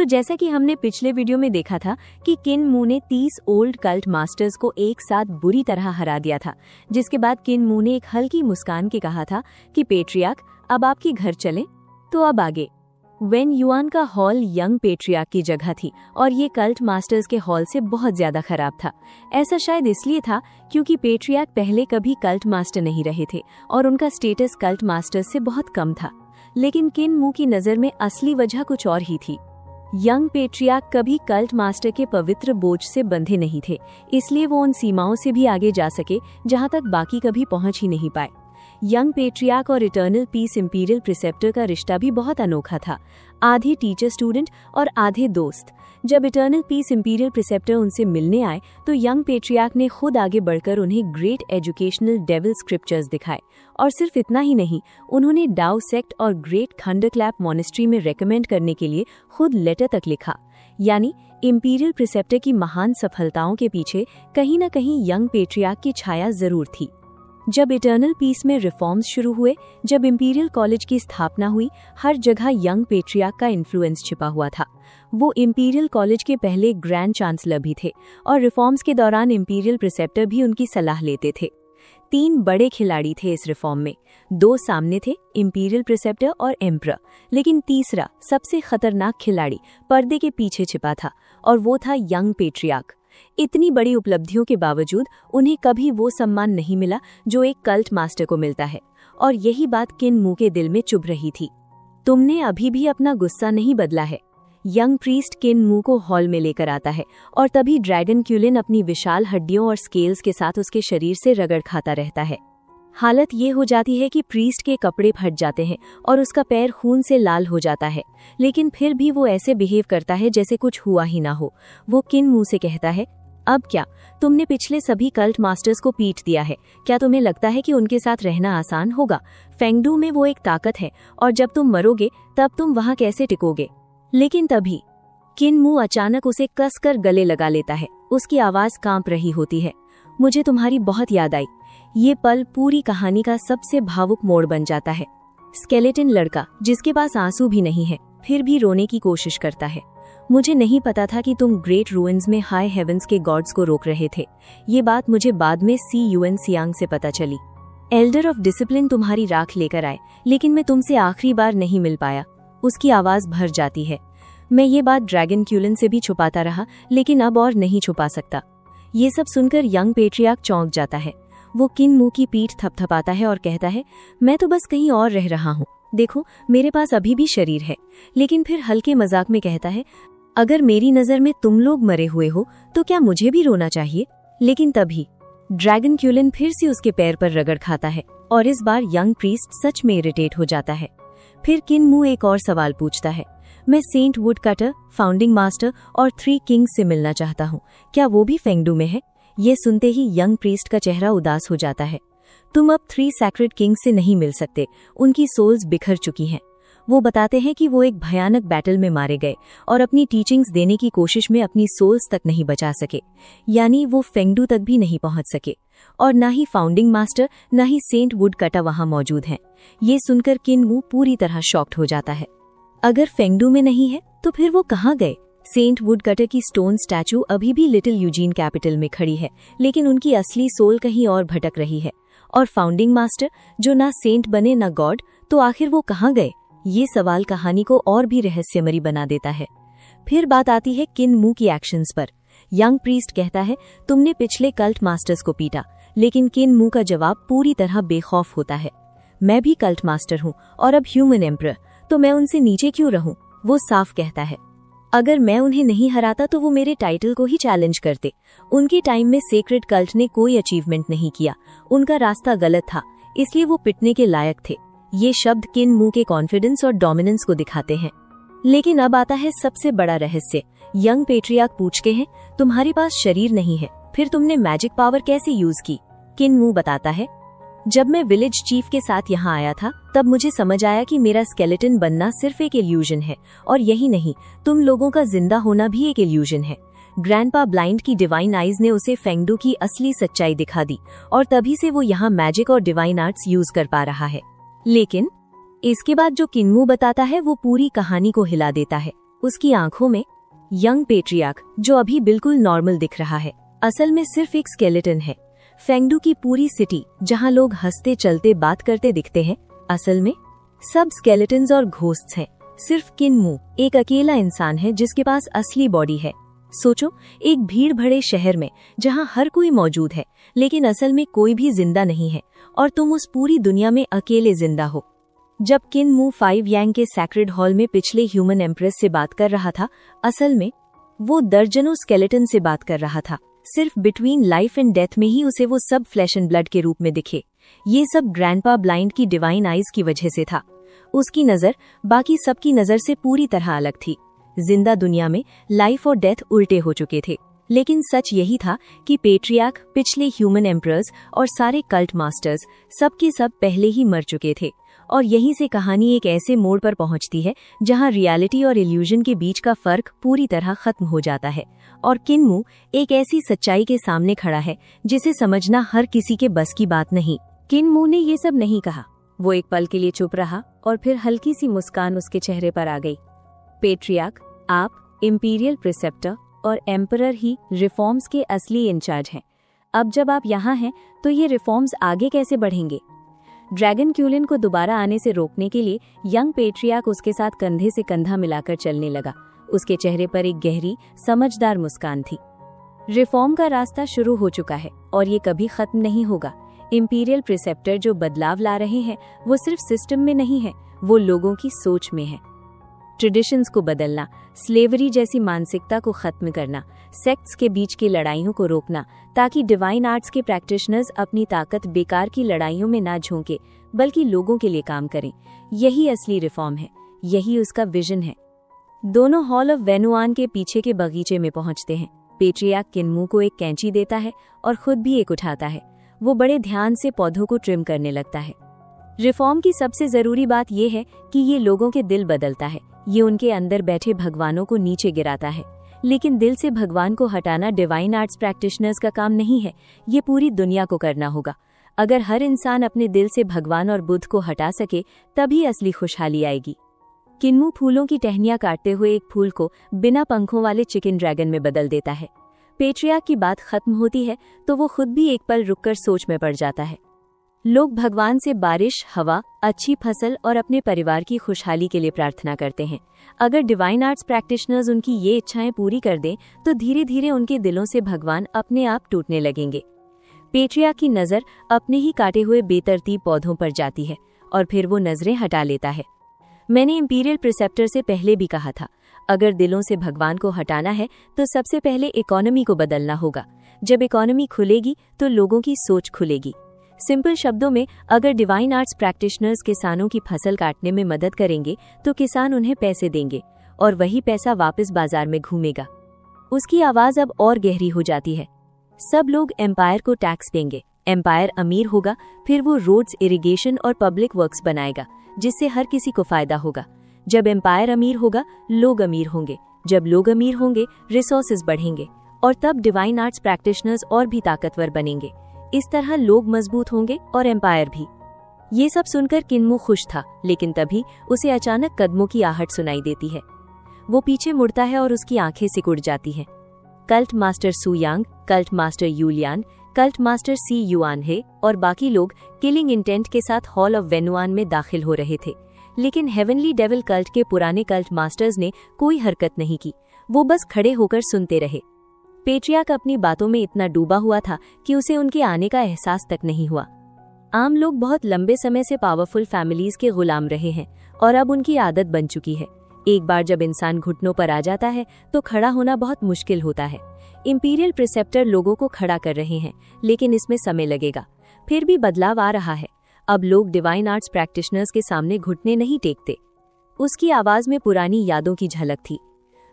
तो जैसा कि हमने पिछले वीडियो में देखा था कि किन मू ने 30 ओल्ड कल्ट मास्टर्स को एक साथ बुरी तरह हरा दिया था, जिसके बाद किन मू ने एक हल्की मुस्कान के कहा था कि पेट्रियार्क अब आपके घर चलें। तो अब आगे वेन युआन का हॉल यंग पेट्रियार्क की जगह थी और ये कल्ट मास्टर्स के हॉल से बहुत ज्यादा खराब था। ऐसा शायद इसलिए था क्योंकि पेट्रियार्क पहले कभी कल्ट मास्टर नहीं रहे थे और उनका स्टेटस कल्ट मास्टर्स से बहुत कम था। लेकिन किन मू की नजर में असली वजह कुछ और ही थी। यंग पेट्रियार्क कभी कल्ट मास्टर के पवित्र बोझ से बंधे नहीं थे, इसलिए वो उन सीमाओं से भी आगे जा सके जहां तक बाकी कभी पहुंच ही नहीं पाए। यंग पेट्रियार्क और इटर्नल पीस इंपीरियल प्रिसेप्टर का रिश्ता भी बहुत अनोखा था, आधे टीचर स्टूडेंट और आधे दोस्त। जब इटर्नल पीस इंपीरियल प्रिसेप्टर उनसे मिलने आए तो यंग पेट्रियार्क ने खुद आगे बढ़कर उन्हें ग्रेट एजुकेशनल डेविल स्क्रिप्चर्स दिखाए, और सिर्फ इतना ही नहीं, उन्होंने डाउ सेक्ट और ग्रेट थंडरक्लैप मॉनेस्ट्री में रेकमेंड करने के लिए खुद लेटर तक लिखा। यानी इंपीरियल प्रिसेप्टर की महान सफलताओं के पीछे कहीं न कहीं यंग पेट्रियार्क की छाया जरूर थी। जब इटर्नल पीस में रिफॉर्म्स शुरू हुए, जब इंपीरियल कॉलेज की स्थापना हुई, हर जगह यंग पेट्रियार्क का इन्फ्लुएंस छिपा हुआ था। वो इंपीरियल कॉलेज के पहले ग्रैंड चांसलर भी थे और रिफॉर्म्स के दौरान इंपीरियल प्रिसेप्टर भी उनकी सलाह लेते थे। 3 बड़े खिलाड़ी थे इस रिफॉर्म में। 2 सामने थे, इंपीरियल प्रिसेप्टर और एम्परर, लेकिन तीसरा सबसे खतरनाक खिलाड़ी पर्दे के पीछे छिपा था और वो था यंग पेट्रियार्क। इतनी बड़ी उपलब्धियों के बावजूद उन्हें कभी वो सम्मान नहीं मिला जो एक कल्ट मास्टर को मिलता है, और यही बात किन मू के दिल में चुभ रही थी। तुमने अभी भी अपना गुस्सा नहीं बदला है। यंग प्रीस्ट किन मू को हॉल में लेकर आता है और तभी ड्रैगन क्यूलिन अपनी विशाल हड्डियों और स्केल्स के साथ उसके शरीर से रगड़ खाता रहता है। हालत ये हो जाती है कि प्रीस्ट के कपड़े फट जाते हैं और उसका पैर खून से लाल हो जाता है, लेकिन फिर भी वो ऐसे बिहेव करता है जैसे कुछ हुआ ही ना हो। वो किन मू से कहता है, अब क्या, तुमने पिछले सभी कल्ट मास्टर्स को पीट दिया है, क्या तुम्हें लगता है कि उनके साथ रहना आसान होगा? फेंगडू में वो एक ताकत है और जब तुम मरोगे तब तुम वहां कैसे टिकोगे? लेकिन तभी किन मू अचानक उसे कसकर गले लगा लेता है। उसकी आवाज कांप रही होती है। मुझे तुम्हारी बहुत याद आई। ये पल पूरी कहानी का सबसे भावुक मोड़ बन जाता है। स्केलेटन लड़का जिसके पास आंसू भी नहीं है, फिर भी रोने की कोशिश करता है। मुझे नहीं पता था कि तुम ग्रेट रूइंस में हाई हेवंस के गॉड्स को रोक रहे थे। ये बात मुझे बाद में CUN सियांग से पता चली। एल्डर ऑफ डिसिप्लिन तुम्हारी राख लेकर आए, लेकिन मैं तुमसे आखिरी बार नहीं मिल पाया। उसकी आवाज भर जाती है। मैं ये बात ड्रैगन क्यूलिन से भी छुपाता रहा, लेकिन अब और नहीं छुपा सकता। ये सब सुनकर यंग पेट्रियार्क चौंक जाता है। वो किन मू की पीठ थपथपाता है और कहता है, मैं तो बस कहीं और रह रहा हूँ। देखो, मेरे पास अभी भी शरीर है। लेकिन फिर हल्के मजाक में कहता है, अगर मेरी नजर में तुम लोग मरे हुए हो तो क्या मुझे भी रोना चाहिए? लेकिन तभी ड्रैगन क्यूलिन फिर से उसके पैर पर रगड़ खाता है और इस बार यंग प्रीस्ट सच में इरिटेट हो जाता है। फिर किन मू एक और सवाल पूछता है, मैं saint wood cutter, founding master और 3 किंग्स से मिलना चाहता हूँ, क्या वो भी फेंगडू में है? ये सुनते ही यंग प्रीस्ट का चेहरा उदास हो जाता है। तुम अब 3 सैक्रेड किंग्स से नहीं मिल सकते, उनकी सोल्स बिखर चुकी हैं। वो बताते हैं कि वो एक भयानक बैटल में मारे गए और अपनी टीचिंग्स देने की कोशिश में अपनी सोल्स तक नहीं बचा सके, यानी वो फेंगडू तक भी नहीं पहुंच सके, और ना ही फाउंडिंग मास्टर ना ही सेंट वुड कटा वहां मौजूद हैं। ये सुनकर किन मू पूरी तरह शॉक्ड हो जाता है। अगर फेंगडू में नहीं है तो फिर वो कहाँ गए? सेंट वुड कटर की स्टोन स्टैचू अभी भी लिटिल यूजीन कैपिटल में खड़ी है, लेकिन उनकी असली सोल कहीं और भटक रही है। और फाउंडिंग मास्टर जो ना सेंट बने ना गॉड, तो आखिर वो कहाँ गए? ये सवाल कहानी को और भी रहस्यमयी बना देता है। फिर बात आती है किन मू की एक्शंस पर। यंग प्रीस्ट कहता है, तुमने पिछले कल्ट मास्टर्स को पीटा, लेकिन किन मू का जवाब पूरी तरह बेखौफ होता है। मैं भी कल्ट मास्टर हूँ और अब ह्यूमन एम्परर, तो मैं उनसे नीचे क्यों रहूं? वो साफ कहता है, अगर मैं उन्हें नहीं हराता तो वो मेरे टाइटल को ही चैलेंज करते। उनके टाइम में सेक्रेड कल्ट ने कोई अचीवमेंट नहीं किया, उनका रास्ता गलत था, इसलिए वो पिटने के लायक थे। ये शब्द किन मू के कॉन्फिडेंस और डोमिनेंस को दिखाते हैं। लेकिन अब आता है सबसे बड़ा रहस्य। यंग पेट्रियार्क पूछते हैं, तुम्हारे पास शरीर नहीं है, फिर तुमने मैजिक पावर कैसे यूज की? किन मू बताता है, जब मैं विलेज चीफ के साथ यहाँ आया था तब मुझे समझ आया कि मेरा स्केलेटन बनना सिर्फ एक इल्यूजन है, और यही नहीं, तुम लोगों का जिंदा होना भी एक इल्यूजन है। ग्रैंडपा ब्लाइंड की डिवाइन आइज ने उसे फेंगडू की असली सच्चाई दिखा दी, और तभी से वो यहाँ मैजिक और डिवाइन आर्ट्स यूज कर पा रहा है। लेकिन इसके बाद जो किन मू बताता है वो पूरी कहानी को हिला देता है। उसकी आंखों में यंग पेट्रियार्क, जो अभी बिल्कुल नॉर्मल दिख रहा है, असल में सिर्फ एक स्केलेटन है। फेंगडू की पूरी सिटी, जहां लोग हंसते चलते बात करते दिखते हैं, असल में सब स्केलेटन्स और घोस्ट्स हैं। सिर्फ किन मू एक अकेला इंसान है जिसके पास असली बॉडी है। सोचो, एक भीड़ भरे शहर में जहां हर कोई मौजूद है, लेकिन असल में कोई भी जिंदा नहीं है और तुम उस पूरी दुनिया में अकेले जिंदा हो। जब किन मू 5 यांग के सैक्रेड हॉल में पिछले ह्यूमन एम्प्रेस से बात कर रहा था, असल में वो दर्जनों स्केलेटन से बात कर रहा था। सिर्फ बिटवीन लाइफ एंड डेथ में ही उसे वो सब फ्लैश एंड ब्लड के रूप में दिखे। ये सब ग्रैंडपा ब्लाइंड की डिवाइन आइज की वजह से था। उसकी नजर बाकी सबकी नजर से पूरी तरह अलग थी। जिंदा दुनिया में लाइफ और डेथ उल्टे हो चुके थे, लेकिन सच यही था कि पेट्रियार्क, पिछले ह्यूमन एम्परर्स और सारे कल्ट मास्टर्स सबके सब पहले ही मर चुके थे। और यहीं से कहानी एक ऐसे मोड़ पर पहुंचती है जहां रियलिटी और इल्यूजन के बीच का फर्क पूरी तरह खत्म हो जाता है और किन मू एक ऐसी सच्चाई के सामने खड़ा है जिसे समझना हर किसी के बस की बात नहीं। किन मू ने ये सब नहीं कहा। वो एक पल के लिए चुप रहा और फिर हल्की सी मुस्कान उसके चेहरे पर आ गई। पेट्रियार्क, आप इंपीरियल प्रिसेप्टर और एम्परर ही रिफॉर्म्स के असली इंचार्ज हैं। अब जब आप यहाँ हैं तो ये रिफॉर्म्स आगे कैसे बढ़ेंगे? ड्रैगन क्यूलिन को दोबारा आने से रोकने के लिए यंग पेट्रियार्क उसके साथ कंधे से कंधा मिलाकर चलने लगा। उसके चेहरे पर एक गहरी, समझदार मुस्कान थी। रिफॉर्म का रास्ता शुरू हो चुका है और ये कभी खत्म नहीं होगा। इंपीरियल प्रिसेप्टर जो बदलाव ला रहे हैं वो सिर्फ सिस्टम में नहीं है, वो लोगों की सोच में है। ट्रेडिशंस को बदलना, स्लेवरी जैसी मानसिकता को खत्म करना, सेक्ट्स के बीच की लड़ाइयों को रोकना, ताकि डिवाइन आर्ट्स के प्रैक्टिशनर्स अपनी ताकत बेकार की लड़ाइयों में ना झोंके बल्कि लोगों के लिए काम करें। यही असली रिफॉर्म है, यही उसका विजन है। दोनों हॉल ऑफ वेनुआन के पीछे के बगीचे में पहुंचते हैं। पेट्रियार्क किनमू को एक कैंची देता है और खुद भी एक उठाता है। वो बड़े ध्यान से पौधों को ट्रिम करने लगता है। रिफॉर्म की सबसे जरूरी बात यह है कि ये लोगों के दिल बदलता है। ये उनके अंदर बैठे भगवानों को नीचे गिराता है। लेकिन दिल से भगवान को हटाना डिवाइन आर्ट्स प्रैक्टिशनर्स का काम नहीं है, ये पूरी दुनिया को करना होगा। अगर हर इंसान अपने दिल से भगवान और बुद्ध को हटा सके तभी असली खुशहाली आएगी। किनमू फूलों की टहनियां काटते हुए एक फूल को बिना पंखों वाले चिकन ड्रैगन में बदल देता है। पेट्रियार्क की बात खत्म होती है तो वो खुद भी एक पल रुककर सोच में पड़ जाता है। लोग भगवान से बारिश, हवा, अच्छी फसल और अपने परिवार की खुशहाली के लिए प्रार्थना करते हैं। अगर डिवाइन आर्ट्स प्रैक्टिशनर्स उनकी ये इच्छाएं पूरी कर दें तो धीरे धीरे उनके दिलों से भगवान अपने आप टूटने लगेंगे। पेट्रियार्क की नज़र अपने ही काटे हुए बेतरतीब पौधों पर जाती है और फिर वो नजरें हटा लेता है। मैंने इंपीरियल प्रिसेप्टर से पहले भी कहा था, अगर दिलों से भगवान को हटाना है तो सबसे पहले इकोनॉमी को बदलना होगा। जब इकोनॉमी खुलेगी तो लोगों की सोच खुलेगी। सिंपल शब्दों में, अगर डिवाइन आर्ट्स प्रैक्टिशनर्स किसानों की फसल काटने में मदद करेंगे तो किसान उन्हें पैसे देंगे और वही पैसा वापस बाजार में घूमेगा। उसकी आवाज अब और गहरी हो जाती है। सब लोग एम्पायर को टैक्स देंगे। एम्पायर अमीर होगा, फिर वो रोड्स, इरिगेशन और पब्लिक वर्क्स बनाएगा जिससे हर किसी को फायदा होगा। जब एम्पायर अमीर होगा, लोग अमीर होंगे। जब लोग अमीर होंगे, रिसोर्सेज बढ़ेंगे और तब डिवाइन आर्ट्स प्रैक्टिशनर्स और भी ताकतवर बनेंगे। इस तरह लोग मजबूत होंगे और एम्पायर भी। ये सब सुनकर किनमू खुश था, लेकिन तभी उसे अचानक कदमों की आहट सुनाई देती है। वो पीछे मुड़ता है और उसकी आंखें सिकुड़ जाती हैं। कल्ट मास्टर सु यांग, कल्ट मास्टर यूलियान, कल्ट मास्टर सी युआन हे और बाकी लोग किलिंग इंटेंट के साथ हॉल ऑफ वेनुआन में दाखिल हो रहे थे। लेकिन हेवनली डेविल कल्ट के पुराने कल्ट मास्टर्स ने कोई हरकत नहीं की। वो बस खड़े होकर सुनते रहे। पेट्रियार्क अपनी बातों में इतना डूबा हुआ था कि उसे उनके आने का एहसास तक नहीं हुआ। आम लोग बहुत लंबे समय से पावरफुल फैमिलीज के गुलाम रहे हैं और अब उनकी आदत बन चुकी है। एक बार जब इंसान घुटनों पर आ जाता है तो खड़ा होना बहुत मुश्किल होता है। इंपीरियल प्रिसेप्टर लोगों को खड़ा कर रहे हैं, लेकिन इसमें समय लगेगा। फिर भी बदलाव आ रहा है। अब लोग डिवाइन आर्ट्स प्रैक्टिशनर्स के सामने घुटने नहीं टेकते। उसकी आवाज में पुरानी यादों की झलक थी।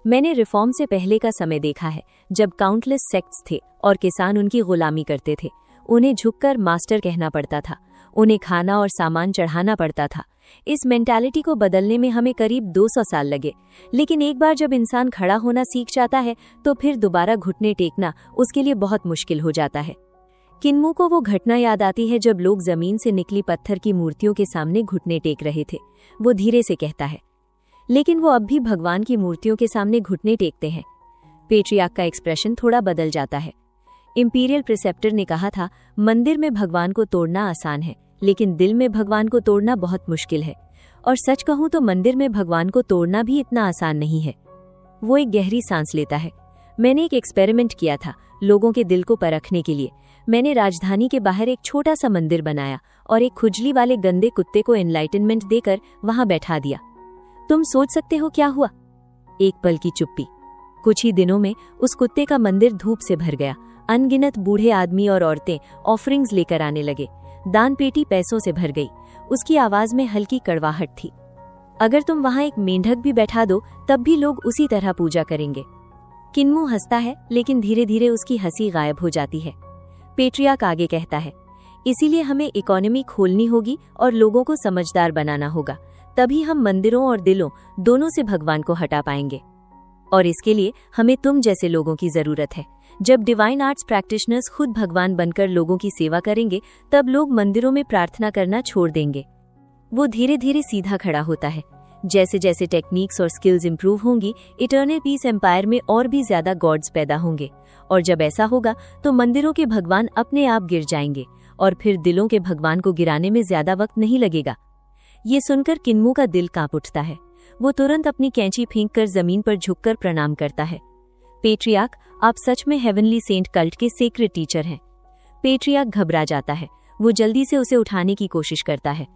मैंने रिफॉर्म से पहले का समय देखा है, जब काउंटलेस सेक्ट्स थे और किसान उनकी गुलामी करते थे। उन्हें झुककर मास्टर कहना पड़ता था, उन्हें खाना और सामान चढ़ाना पड़ता था। इस मेंटालिटी को बदलने में हमें करीब 200 साल लगे। लेकिन एक बार जब इंसान खड़ा होना सीख जाता है तो फिर दोबारा घुटने टेकना उसके लिए बहुत मुश्किल हो जाता है। किनमू को वो घटना याद आती है जब लोग जमीन से निकली पत्थर की मूर्तियों के सामने घुटने टेक रहे थे। वो धीरे से कहता है, लेकिन वो अब भी भगवान की मूर्तियों के सामने घुटने टेकते हैं। पेट्रियार्क का एक्सप्रेशन थोड़ा बदल जाता है। इंपीरियल प्रिसेप्टर ने कहा था, मंदिर में भगवान को तोड़ना आसान है, लेकिन दिल में भगवान को तोड़ना बहुत मुश्किल है। और सच कहूं तो मंदिर में भगवान को तोड़ना भी इतना आसान नहीं है। वो एक गहरी सांस लेता है। मैंने एक एक्सपेरिमेंट किया था लोगों के दिल को परखने के लिए। मैंने राजधानी के बाहर एक छोटा सा मंदिर बनाया और एक खुजली वाले गंदे कुत्ते को एनलाइटनमेंट देकर वहां बैठा दिया। तुम सोच सकते हो क्या हुआ? एक पल की चुप्पी। कुछ ही दिनों में उस कुत्ते का मंदिर धूप से भर गया। अनगिनत बूढ़े आदमी और औरतें ऑफरिंग्स लेकर आने लगे। दान पेटी पैसों से भर गई। उसकी आवाज में हल्की कड़वाहट थी। अगर तुम वहां एक मेंढक भी बैठा दो तब भी लोग उसी तरह पूजा करेंगे। किन्मू हंसता है, लेकिन धीरे धीरे उसकी हंसी गायब हो जाती है। पेट्रियार्क आगे कहता है, इसीलिए हमें इकोनॉमी खोलनी होगी और लोगों को समझदार बनाना होगा। तभी हम मंदिरों और दिलों दोनों से भगवान को हटा पाएंगे। और इसके लिए हमें तुम जैसे लोगों की जरूरत है। जब डिवाइन आर्ट्स प्रैक्टिशनर्स खुद भगवान बनकर लोगों की सेवा करेंगे, तब लोग मंदिरों में प्रार्थना करना छोड़ देंगे। वो धीरे धीरे सीधा खड़ा होता है। जैसे जैसे टेक्निक्स और स्किल्स इंप्रूव होंगी, इटर्नल पीस एम्पायर में और भी ज्यादा गॉड्स पैदा होंगे। और जब ऐसा होगा तो मंदिरों के भगवान अपने आप गिर जाएंगे और फिर दिलों के भगवान को गिराने में ज्यादा वक्त नहीं लगेगा। ये सुनकर किन्मू का दिल कांप उठता है। वो तुरंत अपनी कैंची फेंककर जमीन पर झुककर प्रणाम करता है। पेट्रियार्क, आप सच में हेवनली सेंट कल्ट के सीक्रेट टीचर हैं। पेट्रियार्क घबरा जाता है। वो जल्दी से उसे उठाने की कोशिश करता है।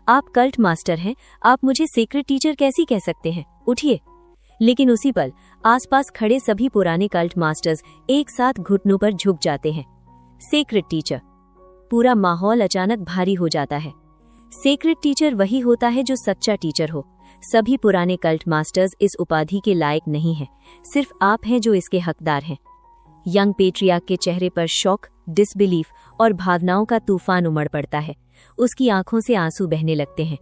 आप कल्ट मास्टर हैं, आप मुझे सीक्रेट टीचर कैसी कह सकते हैं? उठिए। लेकिन उसी पल आसपास खड़े सभी पुराने कल्ट मास्टर्स एक साथ घुटनों पर झुक जाते हैं। Secret teacher. पूरा माहौल अचानक भारी हो जाता है। सीक्रेट टीचर वही होता है जो सच्चा टीचर हो। सभी पुराने कल्ट मास्टर्स इस उपाधि के लायक नहीं हैं, सिर्फ आप हैं जो इसके हकदार हैं। यंग पेट्रियार्क के चेहरे पर शॉक, डिसबिलीफ और भावनाओं का तूफान उमड़ पड़ता है। उसकी आंखों से आंसू बहने लगते हैं।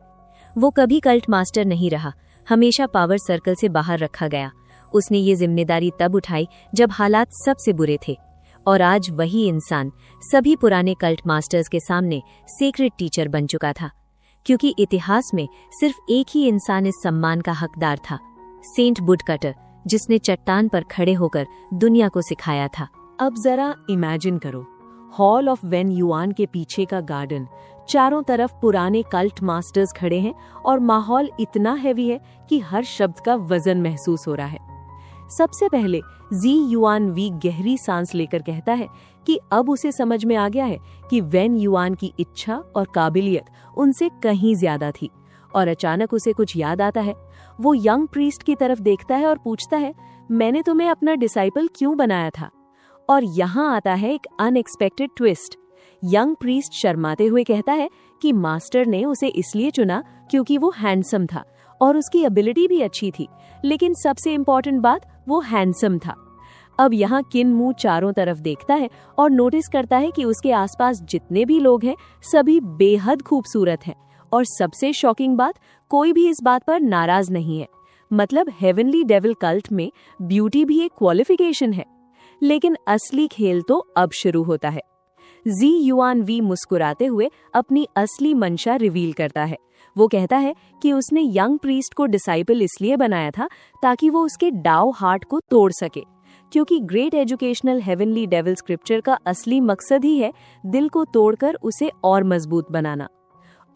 वो कभी कल्ट मास्टर नहीं रहा, हमेशा पावर सर्कल से बाहर रखा गया। उसने ये जिम्मेदारी तब उठाई जब हालात सबसे बुरे थे। और आज वही इंसान सभी पुराने कल्ट मास्टर्स के सामने सीक्रेट टीचर बन चुका था, क्योंकि इतिहास में सिर्फ एक ही इंसान इस सम्मान का हकदार था, सेंट वुडकटर, जिसने चट्टान पर खड़े होकर दुनिया को सिखाया था। अब जरा इमेजिन करो, हॉल ऑफ वेन युआन के पीछे का गार्डन, चारों तरफ पुराने कल्ट मास्टर्स खड़े हैं और माहौल इतना हैवी है कि हर शब्द का वजन महसूस हो रहा है। सबसे पहले जी युआन वी गहरी सांस लेकर कहता है कि अब उसे समझ में आ गया है कि वेन युआन की इच्छा और काबिलियत उनसे कहीं ज्यादा थी। और अचानक उसे कुछ याद आता है। वो यंग प्रीस्ट की तरफ देखता है और पूछता है, मैंने तुम्हें अपना डिसाइपल क्यों बनाया था? और यहाँ आता है एक अनएक्सपेक्टेड ट्विस्ट। यंग प्रीस्ट शर्माते हुए कहता है कि मास्टर ने उसे इसलिए चुना क्योंकि वो हैंडसम था और उसकी एबिलिटी भी अच्छी थी, लेकिन सबसे इम्पोर्टेंट बात, वो हैंडसम था। अब यहाँ किन्मू चारों तरफ देखता है और नोटिस करता है कि उसके आसपास जितने भी लोग हैं सभी बेहद खूबसूरत हैं। और सबसे शॉकिंग बात, कोई भी इस बात पर नाराज नहीं है। मतलब हेवनली डेविल कल्ट में ब्यूटी भी एक क्वालिफिकेशन है। लेकिन असली खेल तो अब शुरू होता है। जी युआन वी मुस्कुराते हुए अपनी असली मंशा रिवील करता है। वो कहता है कि उसने यंग प्रीस्ट को डिसाइपल इसलिए बनाया था ताकि वो उसके डाओ हार्ट को तोड़ सके, क्योंकि great educational heavenly devil scripture का असली मकसद ही है दिल को तोड़कर उसे और मजबूत बनाना।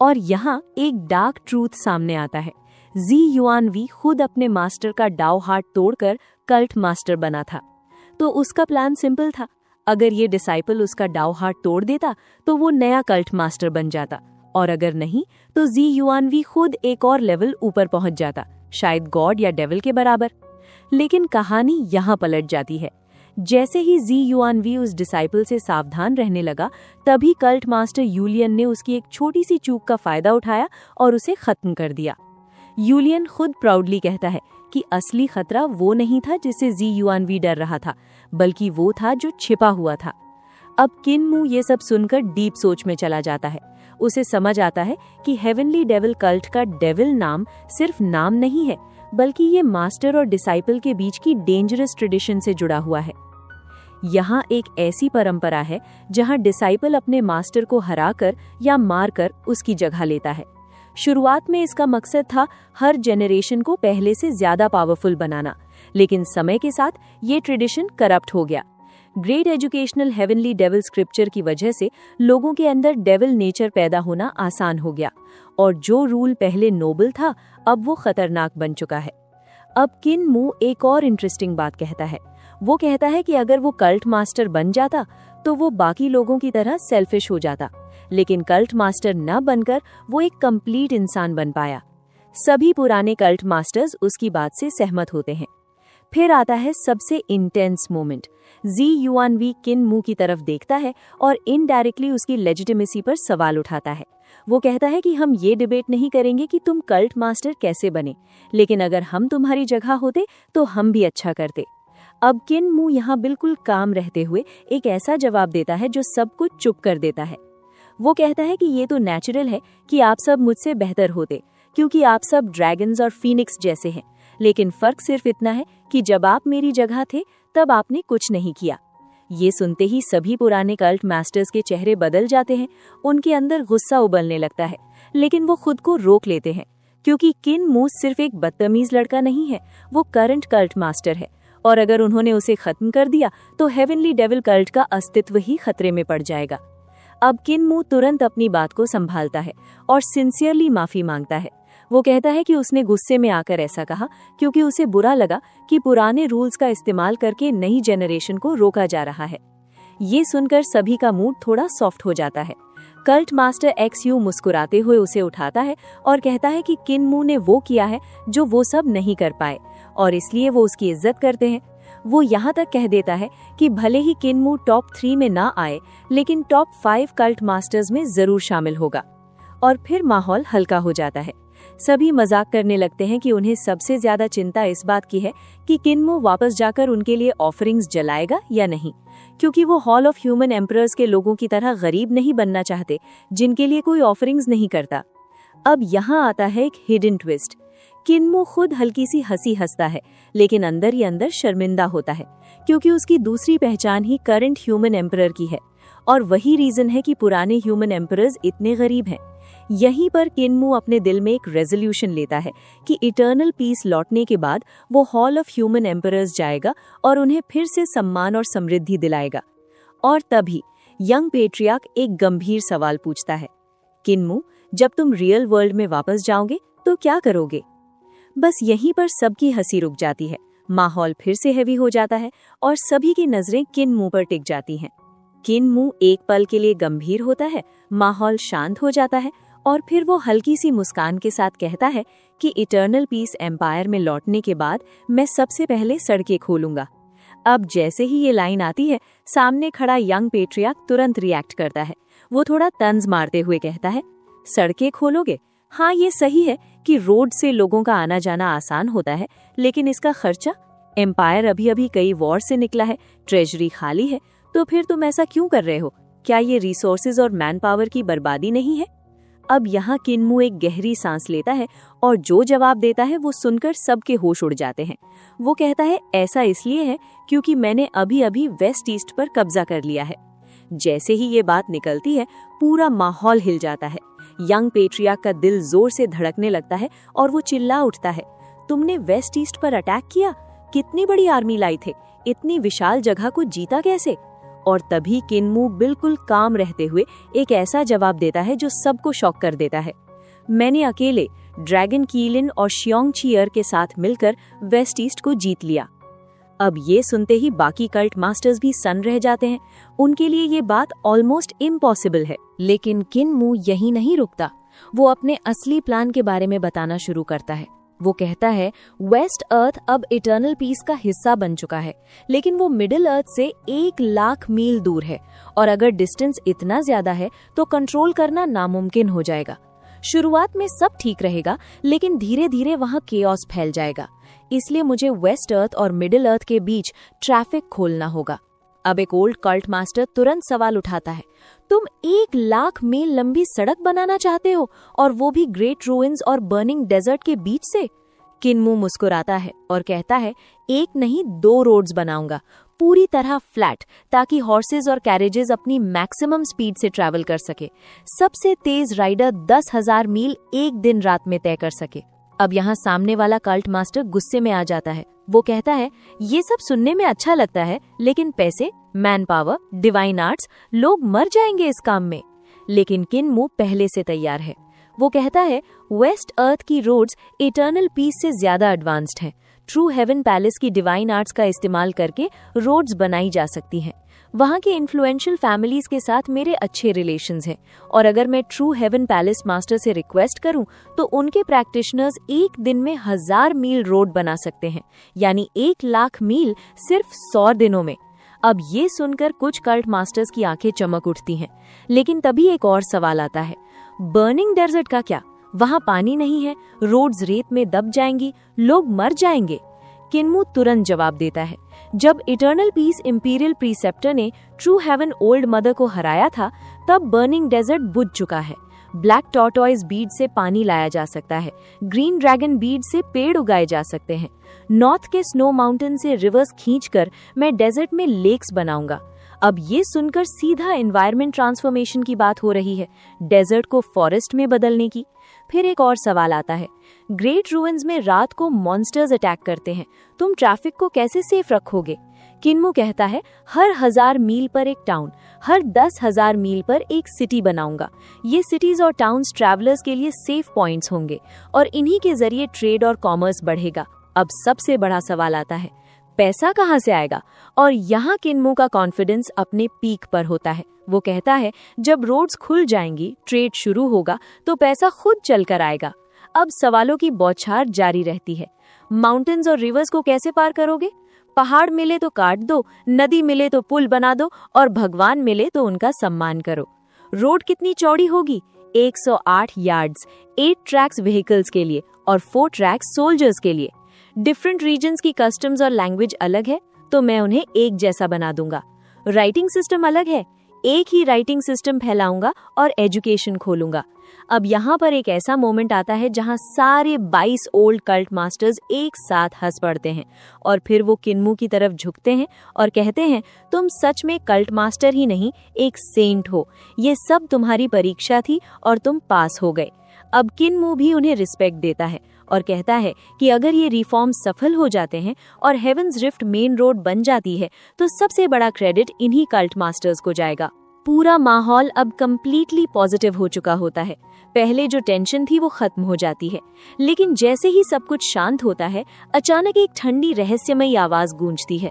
और यहाँ एक डार्क ट्रूथ सामने आता है। जी युआन वी खुद अपने मास्टर का डाओ हार्ट तोड़कर कल्ट मास्टर बना था। तो उसका प्लान सिंपल था। अगर ये डिसाइपल उसका डाओ हार्ट तोड़ देता तो वो नया कल्ट मास्टर बन जाता, और अगर नहीं तो जी युआन वी खुद एक और लेवल ऊपर पहुंच जाता, शायद गॉड या डेविल के बराबर। लेकिन कहानी यहाँ पलट जाती है। जैसे ही जी युआन वी उस डिसाइपल से सावधान रहने लगा, तभी कल्ट मास्टर यूलियन ने उसकी एक छोटी सी चूक का फायदा उठाया और उसे खत्म कर दिया। यूलियन खुद प्राउडली कहता है कि असली खतरा वो नहीं था जिससे जी युआन वी डर रहा था, बल्कि वो था जो छिपा हुआ था। अब किन्मू ये सब सुनकर डीप सोच में चला जाता है। उसे समझ आता है कि हेवनली डेविल कल्ट का डेविल नाम सिर्फ नाम नहीं है, बल्कि ये मास्टर और डिसाइपल के बीच की डेंजरस ट्रेडिशन से जुड़ा हुआ है। यहाँ एक ऐसी परंपरा है जहाँ डिसाइपल अपने मास्टर को हराकर या मारकर उसकी जगह लेता है। शुरुआत में इसका मकसद था हर जेनरेशन को पहले से ज्यादा पावरफुल बनाना, लेकिन समय के साथ ये ट्रेडिशन करप्ट हो गया। Great educational heavenly devil scripture की वजह से लोगों के अंदर डेविल नेचर पैदा होना आसान हो गया, और जो रूल पहले नोबल था अब वो खतरनाक बन चुका है। अब किन मू एक और इंटरेस्टिंग बात कहता है। वो कहता है कि अगर वो कल्ट मास्टर बन जाता तो वो बाकी लोगों की तरह सेल्फिश हो जाता, लेकिन कल्ट मास्टर न बनकर वो एक कंप्लीट इंसान बन पाया। सभी पुराने कल्ट मास्टर्स उसकी बात से सहमत होते हैं। फिर आता है सबसे इंटेंस मोमेंट। जी युआनवी किन मू की तरफ देखता है और इनडायरेक्टली उसकी लेजिटिमेसी पर सवाल उठाता है। वो कहता है कि हम ये डिबेट नहीं करेंगे कि तुम कल्ट मास्टर कैसे बने, लेकिन अगर हम तुम्हारी जगह होते तो हम भी अच्छा करते। अब किन मू यहाँ बिल्कुल काम रहते हुए एक ऐसा जवाब देता है जो सब कुछ चुप कर देता है। वो कहता है कि ये तो नेचुरल है कि आप सब मुझसे बेहतर होते, क्योंकि आप सब ड्रैगन्स और फीनिक्स जैसे हैं, लेकिन फर्क सिर्फ इतना है कि जब आप मेरी जगह थे तब आपने कुछ नहीं किया। ये सुनते ही सभी पुराने कल्ट मास्टर्स के चेहरे बदल जाते हैं। उनके अंदर गुस्सा उबलने लगता है, लेकिन वो खुद को रोक लेते हैं, क्योंकि किन मू सिर्फ एक बदतमीज लड़का नहीं है, वो करंट कल्ट मास्टर है, और अगर उन्होंने उसे खत्म कर दिया तो हेवनली डेविल कल्ट का अस्तित्व ही खतरे में पड़ जाएगा। अब किन मू तुरंत अपनी बात को संभालता है और सिंसियरली माफी मांगता है। वो कहता है कि उसने गुस्से में आकर ऐसा कहा क्योंकि उसे बुरा लगा कि पुराने रूल्स का इस्तेमाल करके नई जेनरेशन को रोका जा रहा है। ये सुनकर सभी का मूड थोड़ा सॉफ्ट हो जाता है। कल्ट मास्टर XU मुस्कुराते हुए उसे उठाता है और कहता है कि किन मू ने वो किया है जो वो सब नहीं कर पाए, और इसलिए वो उसकी इज्जत करते हैं। वो यहाँ तक कह देता है कि भले ही किन मू टॉप 3 में ना आए, लेकिन टॉप 5 कल्ट मास्टर्स में जरूर शामिल होगा। और फिर माहौल हल्का हो जाता है। सभी मजाक करने लगते हैं कि उन्हें सबसे ज्यादा चिंता इस बात की है कि किन मू वापस जाकर उनके लिए ऑफरिंग्स जलाएगा या नहीं, क्योंकि वो हॉल ऑफ ह्यूमन एम्परर्स के लोगों की तरह गरीब नहीं बनना चाहते जिनके लिए कोई ऑफरिंग्स नहीं करता। अब यहाँ आता है एक हिडन ट्विस्ट। किन मू खुद हल्की सी हंसी हंसता है, लेकिन अंदर ही अंदर शर्मिंदा होता है, क्योंकि उसकी दूसरी पहचान ही करंट ह्यूमन एम्परर की है, और वही रीजन है कि पुराने ह्यूमन एम्परर्स इतने गरीब हैं। यहीं पर किन मू अपने दिल में एक रेजोल्यूशन लेता है कि इटर्नल पीस लौटने के बाद वो हॉल ऑफ ह्यूमन एम्परर्स जाएगा और उन्हें फिर से सम्मान और समृद्धि दिलाएगा। और तभी यंग पेट्रियार्क एक गंभीर सवाल पूछता है, किन मू, जब तुम रियल वर्ल्ड में वापस जाओगे तो क्या करोगे? बस यहीं पर सबकी हंसी रुक जाती है। माहौल फिर से हैवी हो जाता है और सभी की नजरें किन मू पर टिक जाती हैं। किन मू एक पल के लिए गंभीर होता है, माहौल शांत हो जाता है, और फिर वो हल्की सी मुस्कान के साथ कहता है कि इटर्नल पीस एम्पायर में लौटने के बाद मैं सबसे पहले सड़कें खोलूंगा। अब जैसे ही ये लाइन आती है, सामने खड़ा यंग पेट्रियार्क तुरंत रिएक्ट करता है। वो थोड़ा तंज मारते हुए कहता है, सड़कें खोलोगे? हाँ, ये सही है कि रोड से लोगों का आना जाना आसान होता है, लेकिन इसका खर्चा? एम्पायर अभी अभी कई वॉर से निकला है, ट्रेजरी खाली है, तो फिर तुम ऐसा क्यों कर रहे हो? क्या ये रिसोर्सेज और मैन पावर की बर्बादी नहीं है? अब यहाँ किन मू एक गहरी सांस लेता है और जो जवाब देता है वो सुनकर सबके होश उड़ जाते हैं। वो कहता है, ऐसा इसलिए है क्योंकि मैंने अभी अभी वेस्ट ईस्ट पर कब्जा कर लिया है। जैसे ही ये बात निकलती है, पूरा माहौल हिल जाता है। यंग पेट्रियार्क का दिल जोर से धड़कने लगता है और वो चिल्ला उठता है, तुमने वेस्ट ईस्ट पर अटैक किया? कितनी बड़ी आर्मी लाई थे? इतनी विशाल जगह को जीता कैसे? और तभी किन मू बिल्कुल काम रहते हुए एक ऐसा जवाब देता है जो सबको शॉक कर देता है, मैंने अकेले ड्रैगन कीलिन और शियोंग चियर के साथ मिलकर वेस्ट ईस्ट को जीत लिया। अब ये सुनते ही बाकी कल्ट मास्टर्स भी सन रह जाते हैं। उनके लिए ये बात ऑलमोस्ट इम्पॉसिबल है। लेकिन किन मू यहीं नहीं रुकता। वो अपने असली प्लान के बारे में बताना शुरू करता है। वो कहता है, वेस्ट अर्थ अब इटर्नल पीस का हिस्सा बन चुका है, लेकिन वो मिडिल अर्थ से 1,00,000 मील दूर है, और अगर डिस्टेंस इतना ज्यादा है तो कंट्रोल करना नामुमकिन हो जाएगा। शुरुआत में सब ठीक रहेगा, लेकिन धीरे धीरे वहाँ केओस फैल जाएगा। इसलिए मुझे वेस्ट अर्थ और मिडिल अर्थ के बीच ट्रैफिक खोलना होगा। अब एक ओल्ड कल्ट मास्टर तुरंत सवाल उठाता है, तुम 1,00,000 मील लंबी सड़क बनाना चाहते हो, और वो भी ग्रेट रूइंस और बर्निंग डेजर्ट के बीच से? किन मू मुस्कुराता है और कहता है, एक नहीं 2 रोड्स बनाऊंगा, पूरी तरह फ्लैट, ताकि हॉर्सेज और कैरेजेस अपनी मैक्सिमम स्पीड से ट्रैवल कर सके। सबसे तेज राइडर 10,000 मील एक दिन रात में तय कर सके। अब यहाँ सामने वाला कल्ट मास्टर गुस्से में आ जाता है। वो कहता है, ये सब सुनने में अच्छा लगता है, लेकिन पैसे, मैन पावर, डिवाइन आर्ट्स, लोग मर जाएंगे इस काम में। लेकिन किन-मू पहले से तैयार है। वो कहता है, वेस्ट अर्थ की रोड्स इटर्नल पीस से ज्यादा एडवांस्ड हैं। ट्रू हेवन पैलेस की डिवाइन आर्ट्स का इस्तेमाल करके रोड्स बनाई जा सकती हैं। वहाँ के इन्फ्लुएंशियल फैमिलीज के साथ मेरे अच्छे रिलेशंस हैं, और अगर मैं ट्रू हेवन पैलेस मास्टर से रिक्वेस्ट करूं तो उनके प्रैक्टिशनर्स एक दिन में 1000 मील रोड बना सकते हैं, यानी 1,00,000 मील सिर्फ 100 दिनों में। अब ये सुनकर कुछ कल्ट मास्टर्स की आंखें चमक उठती हैं। लेकिन तभी एक और सवाल आता है, बर्निंग डेजर्ट का क्या? वहाँ पानी नहीं है, रोड्स रेत में दब जाएंगी, लोग मर जाएंगे। किन-मू तुरंत जवाब देता है, जब इटर्नल पीस इंपीरियल प्रीसेप्टर ने ट्रू हेवन ओल्ड मदर को हराया था, तब बर्निंग डेजर्ट बुझ चुका है। ब्लैक टॉर्टॉइस बीड से पानी लाया जा सकता है, ग्रीन ड्रैगन बीड से पेड़ उगाए जा सकते हैं। नॉर्थ के स्नो माउंटेन से रिवर्स खींचकर मैं डेजर्ट में लेक्स बनाऊंगा। अब ये सुनकर सीधा एनवायरनमेंट ट्रांसफॉर्मेशन की बात हो रही है, डेजर्ट को फॉरेस्ट में बदलने की। फिर एक और सवाल आता है, ग्रेट रूइंस में रात को मॉन्स्टर्स अटैक करते हैं, तुम ट्रैफिक को कैसे सेफ रखोगे? किन-मू कहता है, हर 1000 मील पर एक टाउन, हर 10,000 मील पर एक सिटी बनाऊंगा। ये सिटीज और टाउन्स ट्रैवलर्स के लिए सेफ पॉइंट्स होंगे, और इन्हीं के जरिए ट्रेड और कॉमर्स बढ़ेगा। अब सबसे बड़ा सवाल आता है, पैसा कहाँ से आएगा? और यहाँ किन-मू का कॉन्फिडेंस अपने पीक पर होता है। वो कहता है, जब रोड्स खुल जाएंगी, ट्रेड शुरू होगा, तो पैसा खुद चलकर आएगा। अब सवालों की बौछार जारी रहती है। माउंटेन्स और रिवर्स को कैसे पार करोगे? पहाड़ मिले तो काट दो, नदी मिले तो पुल बना दो, और भगवान मिले तो उनका सम्मान करो। रोड कितनी चौड़ी होगी? 108 यार्ड्स, 8 ट्रैक्स व्हीकल्स के लिए और 4 ट्रैक्स सोल्जर्स के लिए। डिफरेंट रीजन्स की कस्टम्स और लैंग्वेज अलग है, तो मैं उन्हें एक जैसा बना दूंगा। राइटिंग सिस्टम अलग है, एक ही राइटिंग सिस्टम फैलाऊंगा और एजुकेशन खोलूंगा। अब यहाँ पर एक ऐसा मोमेंट आता है जहाँ सारे 22 ओल्ड कल्ट मास्टर्स एक साथ हंस पड़ते हैं, और फिर वो किन-मू की तरफ झुकते हैं और कहते हैं, तुम सच में कल्ट मास्टर ही नहीं, एक सेंट हो। ये सब तुम्हारी परीक्षा थी और तुम पास हो गए। अब किन-मू भी उन्हें रिस्पेक्ट देता है और कहता है कि अगर ये रिफॉर्म सफल हो जाते हैं और हेवंस रिफ्ट मेन रोड बन जाती है, तो सबसे बड़ा क्रेडिट इन्हीं कल्ट मास्टर्स को जाएगा। पूरा माहौल अब कंप्लीटली पॉजिटिव हो चुका होता है। पहले जो टेंशन थी वो खत्म हो जाती है, लेकिन जैसे ही सब कुछ शांत होता है, अचानक एक ठंडी रहस्यमयी आवाज गूंजती है,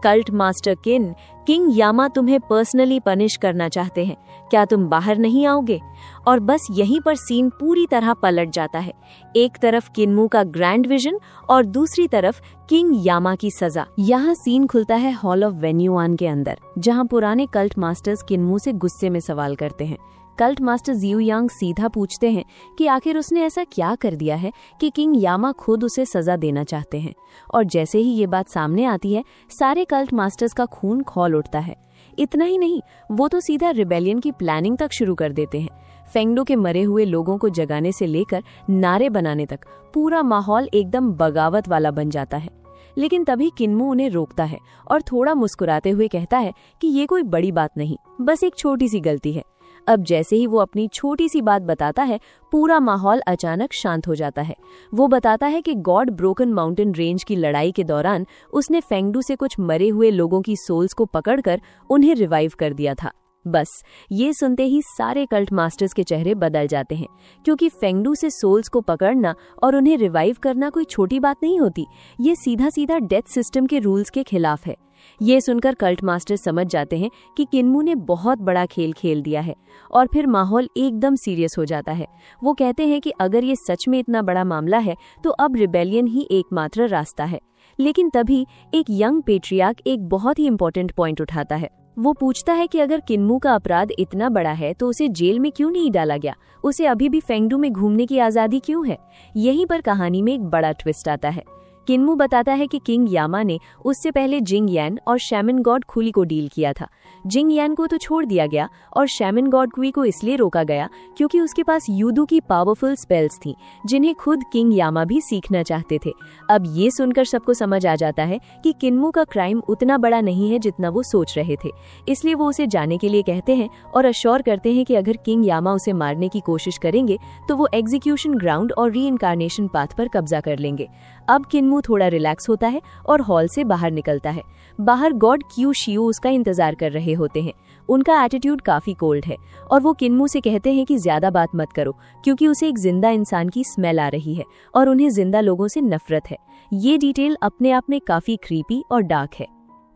कल्ट मास्टर किंग यामा तुम्हें पर्सनली पनिश करना चाहते हैं, क्या तुम बाहर नहीं आओगे? और बस यहीं पर सीन पूरी तरह पलट जाता है। एक तरफ किन-मू का ग्रैंड विजन और दूसरी तरफ किंग यामा की सजा। यहाँ सीन खुलता है हॉल ऑफ वेन्युआन के अंदर, जहाँ पुराने कल्ट मास्टर्स किन-मू से गुस्से में सवाल करते हैं। कल्ट मास्टर जियू यांग सीधा पूछते हैं कि आखिर उसने ऐसा क्या कर दिया है कि किंग यामा खुद उसे सजा देना चाहते हैं। और जैसे ही ये बात सामने आती है, सारे कल्ट मास्टर्स का खून खौल उठता है। इतना ही नहीं, वो तो सीधा रिबेलियन की प्लानिंग तक शुरू कर देते हैं। फेंगडो के मरे हुए लोगों को जगाने से लेकर नारे बनाने तक पूरा माहौल एकदम बगावत वाला बन जाता है। लेकिन तभी किन-मू उन्हें रोकता है और थोड़ा मुस्कुराते हुए कहता है कि ये कोई बड़ी बात नहीं, बस एक छोटी सी गलती है। अब जैसे ही वो अपनी छोटी सी बात बताता है, पूरा माहौल अचानक शांत हो जाता है। वो बताता है कि गॉड ब्रोकन माउंटेन रेंज की लड़ाई के दौरान उसने फेंगडू से कुछ मरे हुए लोगों की सोल्स को पकड़कर उन्हें रिवाइव कर दिया था। बस ये सुनते ही सारे कल्ट मास्टर्स के चेहरे बदल जाते हैं, क्योंकि फेंगडू से सोल्स को पकड़ना और उन्हें रिवाइव करना कोई छोटी बात नहीं होती। ये सीधा सीधा डेथ सिस्टम के रूल्स के खिलाफ है। ये सुनकर कल्ट मास्टर समझ जाते हैं कि किन-मू ने बहुत बड़ा खेल खेल दिया है, और फिर माहौल एकदम सीरियस हो जाता है। वो कहते हैं कि अगर ये सच में इतना बड़ा मामला है, तो अब रिबेलियन ही एकमात्र रास्ता है। लेकिन तभी एक यंग पेट्रियार्क एक बहुत ही इंपॉर्टेंट पॉइंट उठाता है। वो पूछता है कि अगर किन-मू का अपराध इतना बड़ा है तो उसे जेल में क्यों नहीं डाला गया, उसे अभी भी फेंगडू में घूमने की आजादी क्यों है। यहीं पर कहानी में एक बड़ा ट्विस्ट आता है। किन्मू बताता है कि किंग यामा ने उससे पहले जिंग यान और शैमन गॉड खुली को डील किया था। जिंग यान को तो छोड़ दिया गया और शैमन गॉड कुई को इसलिए रोका गया क्योंकि उसके पास यूदू की पावरफुल स्पेल्स थी जिन्हें खुद किंग यामा भी सीखना चाहते थे। अब ये सुनकर सबको समझ आ जाता है कि किन्मू का क्राइम उतना बड़ा नहीं है जितना वो सोच रहे थे, इसलिए वो उसे जाने के लिए कहते हैं और अश्योर करते हैं कि अगर किंग यामा उसे मारने की कोशिश करेंगे तो वो एग्जीक्यूशन ग्राउंड और रीइंकार्नेशन पाथ पर कब्जा कर लेंगे। अब किन्मू थोड़ा रिलैक्स होता है और हॉल से बाहर निकलता है। बाहर गॉड क्यू शियो उसका इंतजार कर रहे होते हैं। उनका एटीट्यूड काफी कोल्ड है और वो किन्मू से कहते हैं कि ज्यादा बात मत करो क्योंकि उसे एक जिंदा इंसान की स्मेल आ रही है और उन्हें जिंदा लोगों से नफरत है। ये डिटेल अपने आप में काफी क्रीपी और डार्क है।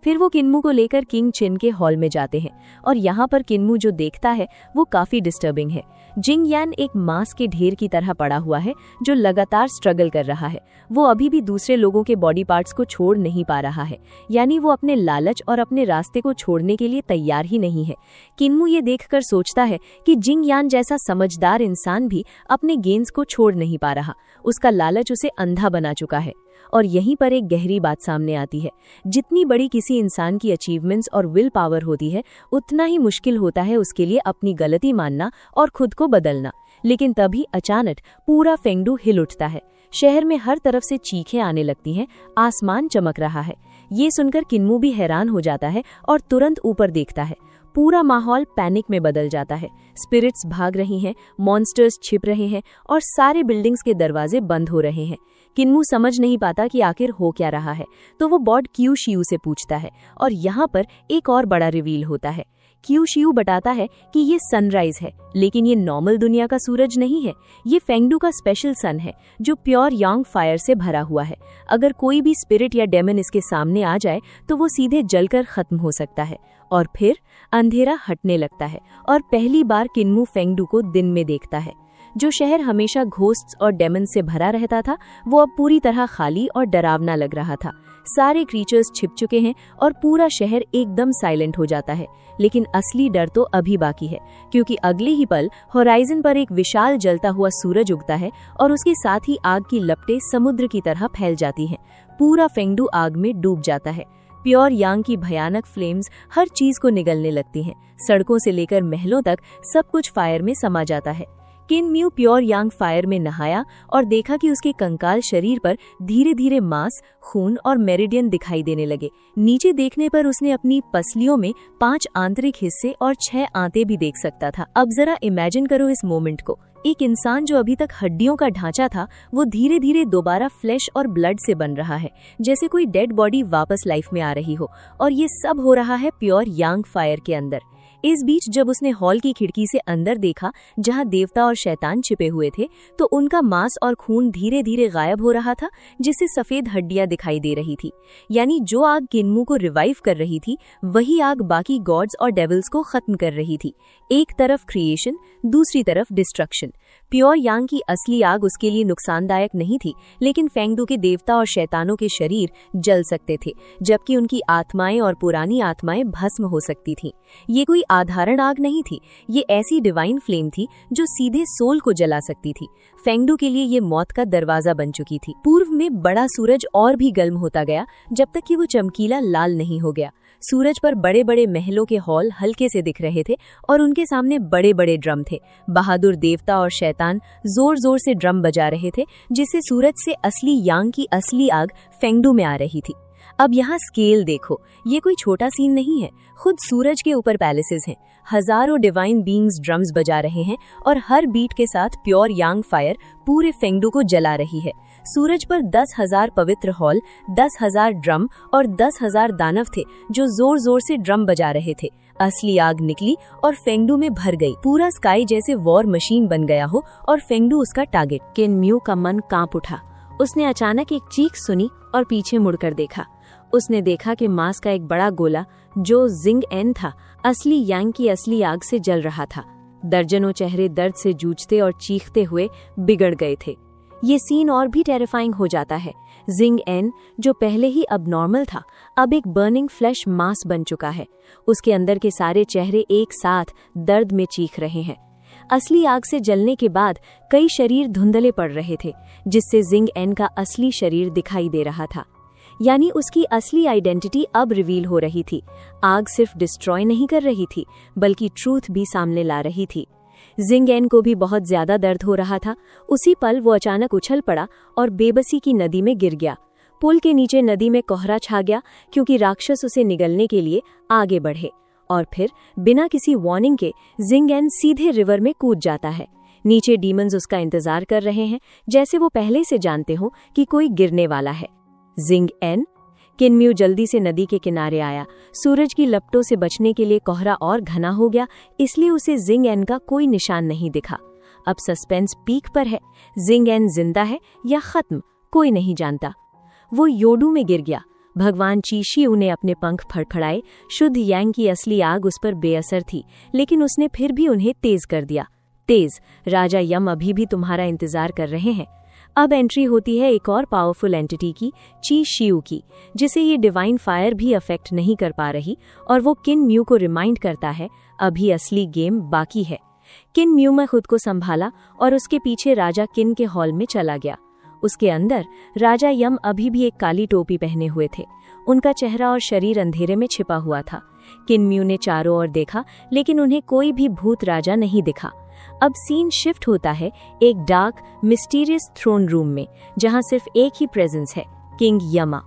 फिर वो किन्मू को लेकर किंग चिन के हॉल में जाते हैं और यहाँ पर किन्मू जो देखता है वो काफी डिस्टर्बिंग है। जिंग यान एक मांस के ढेर की तरह पड़ा हुआ है जो लगातार स्ट्रगल कर रहा है। वो अभी भी दूसरे लोगों के बॉडी पार्ट्स को छोड़ नहीं पा रहा है, यानी वो अपने लालच और अपने रास्ते को छोड़ने के लिए तैयार ही नहीं है। किन्मू ये देखकर सोचता है कि जिंग यान जैसा समझदार इंसान भी अपने गेंस को छोड़ नहीं पा रहा। उसका लालच उसे अंधा बना चुका है। और यहीं पर एक गहरी बात सामने आती है। जितनी बड़ी किसी इंसान की अचीवमेंट्स और विल पावर होती है उतना ही मुश्किल होता है उसके लिए अपनी गलती मानना और खुद को बदलना। लेकिन तभी अचानक पूरा फेंगडू हिल उठता है। शहर में हर तरफ से चीखें आने लगती हैं, आसमान चमक रहा है। ये सुनकर किन्मू भी हैरान हो जाता है और तुरंत ऊपर देखता है। पूरा माहौल पैनिक में बदल जाता है। स्पिरिट्स भाग रही हैं, मॉन्स्टर्स छिप रहे हैं और सारे बिल्डिंग्स के दरवाजे बंद हो रहे हैं। किन्मू समझ नहीं पाता कि आखिर हो क्या रहा है, तो वो बॉड क्यू शियू से पूछता है और यहाँ पर एक और बड़ा रिवील होता है। क्यू शियू बताता है कि ये सनराइज है, लेकिन ये नॉर्मल दुनिया का सूरज नहीं है। ये फेंगडू का स्पेशल सन है जो प्योर यांग फायर से भरा हुआ है। अगर कोई भी स्पिरिट या डेमन इसके सामने आ जाए तो वो सीधे जलकर खत्म हो सकता है। और फिर अंधेरा हटने लगता है और पहली बार किन्मू फेंगडू को दिन में देखता है। जो शहर हमेशा घोस्ट्स और डेमन से भरा रहता था वो अब पूरी तरह खाली और डरावना लग रहा था। सारे क्रीचर्स छिप चुके हैं और पूरा शहर एकदम साइलेंट हो जाता है। लेकिन असली डर तो अभी बाकी है, क्योंकि अगले ही पल होराइजन पर एक विशाल जलता हुआ सूरज उगता है और उसके साथ ही आग की लपटें समुद्र की तरह फैल जाती हैं। पूरा फेंगडू आग में डूब जाता है। प्योर यांग की भयानक फ्लेम्स हर चीज को निगलने लगती हैं। सड़कों से लेकर महलों तक सब कुछ फायर में समा जाता है। किन्म्यू प्योर यांग फायर में नहाया और देखा कि उसके कंकाल शरीर पर धीरे धीरे मांस, खून और मेरिडियन दिखाई देने लगे। नीचे देखने पर उसने अपनी पसलियों में 5 आंतरिक हिस्से और 6 आंतें भी देख सकता था। अब जरा इमेजिन करो इस मोमेंट को। एक इंसान जो अभी तक हड्डियों का ढांचा था वो धीरे धीरे दोबारा फ्लैश और ब्लड से बन रहा है, जैसे कोई डेड बॉडी वापस लाइफ में आ रही हो। और ये सब हो रहा है प्योर यांग फायर के अंदर। इस बीच जब उसने हॉल की खिड़की से अंदर देखा जहां देवता और शैतान छिपे हुए थे, तो उनका मांस और खून धीरे धीरे गायब हो रहा था, जिससे सफेद हड्डियां दिखाई दे रही थी। यानी जो आग किन्मू को रिवाइव कर रही थी वही आग बाकी गॉड्स और डेविल्स को खत्म कर रही थी। एक तरफ क्रिएशन, दूसरी तरफ डिस्ट्रक्शन। प्योर यांग की असली आग उसके लिए नुकसानदायक नहीं थी, लेकिन फेंगडू के देवता और शैतानों के शरीर जल सकते थे, जबकि उनकी आत्माएं और पुरानी आत्माएं भस्म हो सकती थीं। ये कोई साधारण आग नहीं थी, ये ऐसी डिवाइन फ्लेम थी जो सीधे सोल को जला सकती थी। फेंगडू के लिए ये मौत का दरवाजा बन चुकी थी। पूर्व में बड़ा सूरज और भी गर्म होता गया जब तक कि वो चमकीला लाल नहीं हो गया। सूरज पर बड़े बड़े महलों के हॉल हल्के से दिख रहे थे और उनके सामने बड़े बड़े ड्रम थे। बहादुर देवता और शैतान जोर जोर से ड्रम बजा रहे थे, जिससे सूरज से असली यांग की असली आग फेंगडू में आ रही थी। अब यहाँ स्केल देखो, ये कोई छोटा सीन नहीं है। खुद सूरज के ऊपर पैलेसेस हैं, हजारों डिवाइन बीइंग्स ड्रम्स बजा रहे हैं और हर बीट के साथ प्योर यांग फायर पूरे फेंगडू को जला रही है। सूरज पर 10,000 पवित्र हॉल, 10,000 ड्रम और 10,000 दानव थे जो जोर जोर से ड्रम बजा रहे थे। असली आग निकली और फेंगडू में भर गई। पूरा स्काई जैसे वॉर मशीन बन गया हो और फेंगडू उसका टारगेट। किन्म्यू का मन कांप उठा। उसने अचानक एक चीख सुनी और पीछे मुड़कर देखा। उसने देखा कि मांस का एक बड़ा गोला जो जिंग एन था, असली यांग की असली आग से जल रहा था। दर्जनों चेहरे दर्द से जूझते और चीखते हुए बिगड़ गए थे। ये सीन और भी टेरिफाइंग हो जाता है। जिंग एन, जो पहले ही अब नॉर्मल था, अब एक बर्निंग फ्लैश मास बन चुका है। उसके अंदर के सारे चेहरे एक साथ दर्द में चीख रहे हैं। असली आग से जलने के बाद कई शरीर धुंधले पड़ रहे थे, जिससे जिंग एन का असली शरीर दिखाई दे रहा था। यानी उसकी असली आइडेंटिटी अब रिवील हो रही थी। आग सिर्फ डिस्ट्रॉय नहीं कर रही थी, बल्कि ट्रूथ भी सामने ला रही थी। जिंग एन को भी बहुत ज्यादा दर्द हो रहा था। उसी पल वो अचानक उछल पड़ा और बेबसी की नदी में गिर गया। पुल के नीचे नदी में कोहरा छा गया, क्योंकि राक्षस उसे निगलने के लिए आगे बढ़े। और फिर बिना किसी वार्निंग के जिंग एन सीधे रिवर में कूद जाता है। नीचे डीमंस उसका इंतजार कर रहे हैं, जैसे वो पहले से जानते हो कि कोई गिरने वाला है। जिंग एन। किन म्यू जल्दी से नदी के किनारे आया। सूरज की लपटों से बचने के लिए कोहरा और घना हो गया, इसलिए उसे जिंग एन का कोई निशान नहीं दिखा। अब सस्पेंस पीक पर है। जिंग एन जिंदा है या खत्म, कोई नहीं जानता। वो योडू में गिर गया। भगवान चीशिऊ ने अपने पंख फड़फड़ाए। शुद्ध यांग की असली आग उस पर बेअसर थी, लेकिन उसने फिर भी उन्हें तेज कर दिया। तेज, राजा यम अभी भी तुम्हारा इंतजार कर रहे हैं। अब एंट्री होती है एक और पावरफुल एंटिटी की, चीशिऊ की, जिसे ये डिवाइन फायर भी अफेक्ट नहीं कर पा रही, और वो किन म्यू को रिमाइंड करता है अभी असली गेम बाकी है। किन म्यू में खुद को संभाला और उसके पीछे राजा किन के हॉल में चला गया। उसके अंदर राजा यम अभी भी एक काली टोपी पहने हुए थे। उनका चेहरा और शरीर अंधेरे में छिपा हुआ था। किन म्यू ने चारों ओर देखा, लेकिन उन्हें कोई भी भूत राजा नहीं दिखा। अब सीन शिफ्ट होता है एक डार्क मिस्टीरियस थ्रोन रूम में, जहां सिर्फ एक ही प्रेजेंस है, किंग यमा।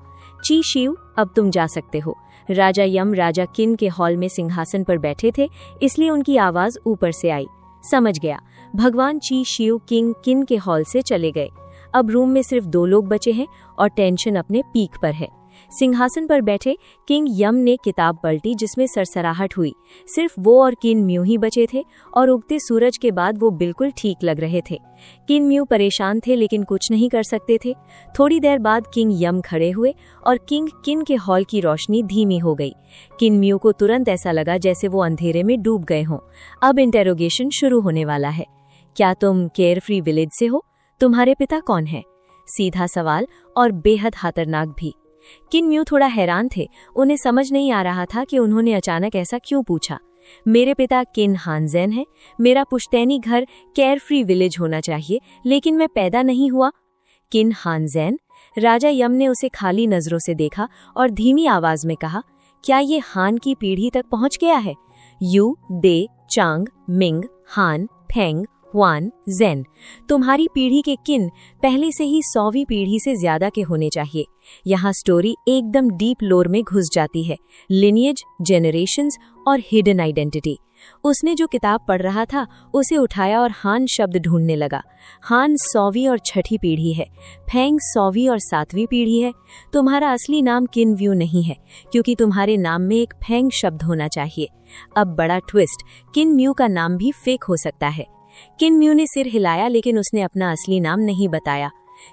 चीशिऊ, अब तुम जा सकते हो। राजा यम राजा किन के हॉल में सिंहासन पर बैठे थे, इसलिए उनकी आवाज ऊपर से आई। समझ गया। भगवान चीशिऊ किंग किन के हॉल से चले गए। अब रूम में सिर्फ 2 लोग बचे हैं और टेंशन अपने पीक पर है। सिंहासन पर बैठे किंग यम ने किताब पलटी, जिसमें सरसराहट हुई। सिर्फ वो और किन म्यू ही बचे थे, और उगते सूरज के बाद वो बिल्कुल ठीक लग रहे थे। किन म्यू परेशान थे, लेकिन कुछ नहीं कर सकते थे। थोड़ी देर बाद किंग यम खड़े हुए और किंग किन के हॉल की रोशनी धीमी हो गई। किन म्यू को तुरंत ऐसा लगा जैसे वो अंधेरे में डूब गए हों। अब इंटेरोगेशन शुरू होने वाला है। क्या तुम केयरफ्री विलेज से हो? तुम्हारे पिता कौन है? सीधा सवाल और बेहद खतरनाक भी। किन म्यू थोड़ा हैरान थे। उन्हें समझ नहीं आ रहा था कि उन्होंने अचानक ऐसा क्यों पूछा। मेरे पिता किन हानजेन है। मेरा पुश्तैनी घर केयरफ्री विलेज होना चाहिए, लेकिन मैं पैदा नहीं हुआ। किन हानजेन? राजा यम ने उसे खाली नजरों से देखा और धीमी आवाज में कहा, क्या ये हान की पीढ़ी तक पहुंच गया है? यू, दे, चांग, मिंग, हान, फेंग, वान, जेन। तुम्हारी पीढ़ी के किन पहले से ही 100वीं पीढ़ी से ज्यादा के होने चाहिए। यहाँ स्टोरी एकदम डीप लोर में घुस जाती है। लिनिएज, जेनरेशंस और हिडन आइडेंटिटी। उसने जो किताब पढ़ रहा था उसे उठाया और हान शब्द ढूंढने लगा। हान 100वीं और 6ठी पीढ़ी है। फेंग 100वीं और 7वीं पीढ़ी है। तुम्हारा असली नाम किन व्यू नहीं है, क्योंकि तुम्हारे नाम में एक फेंग शब्द होना चाहिए। अब बड़ा ट्विस्ट, किन म्यू का नाम भी फेक हो सकता है। किन म्यू ने सिर हिलाया, लेकिन उसने अपना असली नाम नहीं बताया,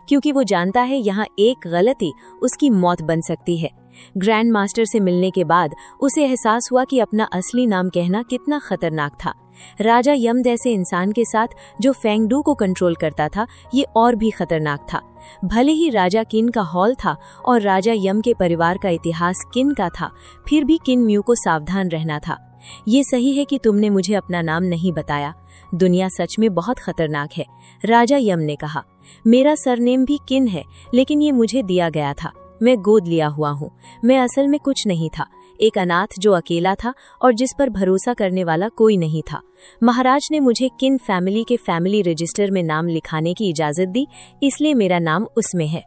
क्योंकि वो जानता है यहाँ एक गलती उसकी मौत बन सकती है। ग्रैंड मास्टर से मिलने के बाद उसे एहसास हुआ कि अपना असली नाम कहना कितना खतरनाक था। राजा यम जैसे इंसान के साथ जो फेंगडू को कंट्रोल करता था, ये और भी खतरनाक था। भले ही राजा किन का हॉल था और राजा यम के परिवार का इतिहास किन का था, फिर भी किन म्यू को सावधान रहना था। ये सही है कि तुमने मुझे अपना नाम नहीं बताया। दुनिया सच में बहुत खतरनाक है, राजा यम ने कहा। मेरा सरनेम भी किन है, लेकिन ये मुझे दिया गया था। मैं गोद लिया हुआ हूँ। मैं असल में कुछ नहीं था, एक अनाथ जो अकेला था और जिस पर भरोसा करने वाला कोई नहीं था। महाराज ने मुझे किन फैमिली के फैमिली रजिस्टर में नाम लिखाने की इजाजत दी, इसलिए मेरा नाम उसमें है।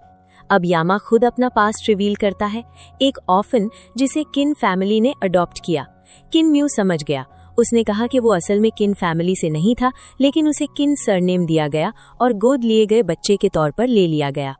अब यामा खुद अपना पास्ट रिवील करता है, एक ऑर्फन जिसे किन फैमिली ने अडॉप्ट किया। किन म्यू समझ गया। उसने कहा कि वो असल में किन फैमिली से नहीं था, लेकिन उसे किन सरनेम दिया गया और गोद लिए गए बच्चे के तौर पर ले लिया गया।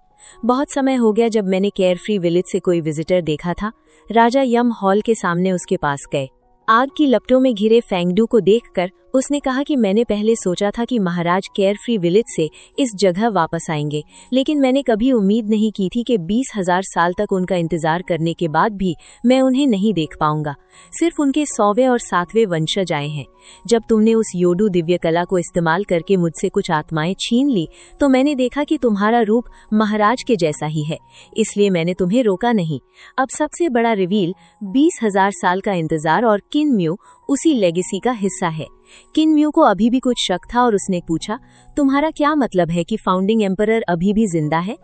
बहुत समय हो गया जब मैंने केयरफ्री विलेज से कोई विजिटर देखा था। राजा यम हॉल के सामने उसके पास गए। आग की लपटों में घिरे फेंगडू को देखकर उसने कहा कि मैंने पहले सोचा था कि महाराज केयरफ्री विलेज से इस जगह वापस आएंगे, लेकिन मैंने कभी उम्मीद नहीं की थी कि 20,000 साल तक उनका इंतजार करने के बाद भी मैं उन्हें नहीं देख पाऊंगा। सिर्फ उनके 100वें और 7वें वंशज आए हैं। जब तुमने उस योडू दिव्य कला को इस्तेमाल करके मुझसे कुछ आत्माएं छीन ली, तो मैंने देखा कि तुम्हारा रूप महाराज के जैसा ही है, इसलिए मैंने तुम्हें रोका नहीं। अब सबसे बड़ा रिवील, 20,000 साल का इंतजार और किन म्यू उसी लेगेसी का हिस्सा है। किन म्यू को अभी भी कुछ शक था और उसने पूछा, तुम्हारा क्या मतलब है कि फाउंडिंग एम्परर अभी भी जिंदा है?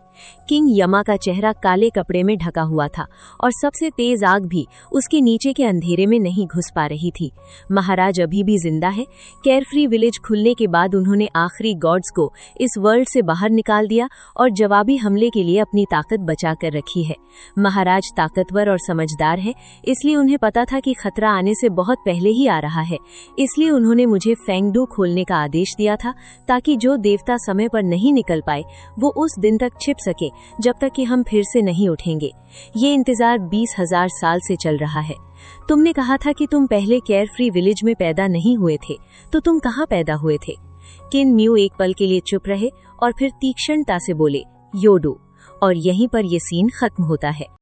किंग यमा का चेहरा काले कपड़े में ढका हुआ था और सबसे तेज आग भी उसके नीचे के अंधेरे में नहीं घुस पा रही थी। महाराज अभी भी जिंदा है। केयरफ्री विलेज खुलने के बाद उन्होंने आखिरी गॉड्स को इस वर्ल्ड से बाहर निकाल दिया और जवाबी हमले के लिए अपनी ताकत बचा कर रखी है। महाराज ताकतवर और समझदार है, इसलिए उन्हें पता था कि खतरा आने से बहुत पहले ही आ रहा है। इसलिए उन्होंने मुझे फेंगडू खोलने का आदेश दिया था, ताकि जो देवता समय पर नहीं निकल पाए वो उस दिन तक छिप सके जब तक कि हम फिर से नहीं उठेंगे। ये इंतजार 20,000 साल से चल रहा है। तुमने कहा था कि तुम पहले केयरफ्री विलेज में पैदा नहीं हुए थे, तो तुम कहाँ पैदा हुए थे? किन म्यू एक पल के लिए चुप रहे और फिर तीक्ष्णता से बोले, योडो। और यहीं पर यह सीन खत्म होता है।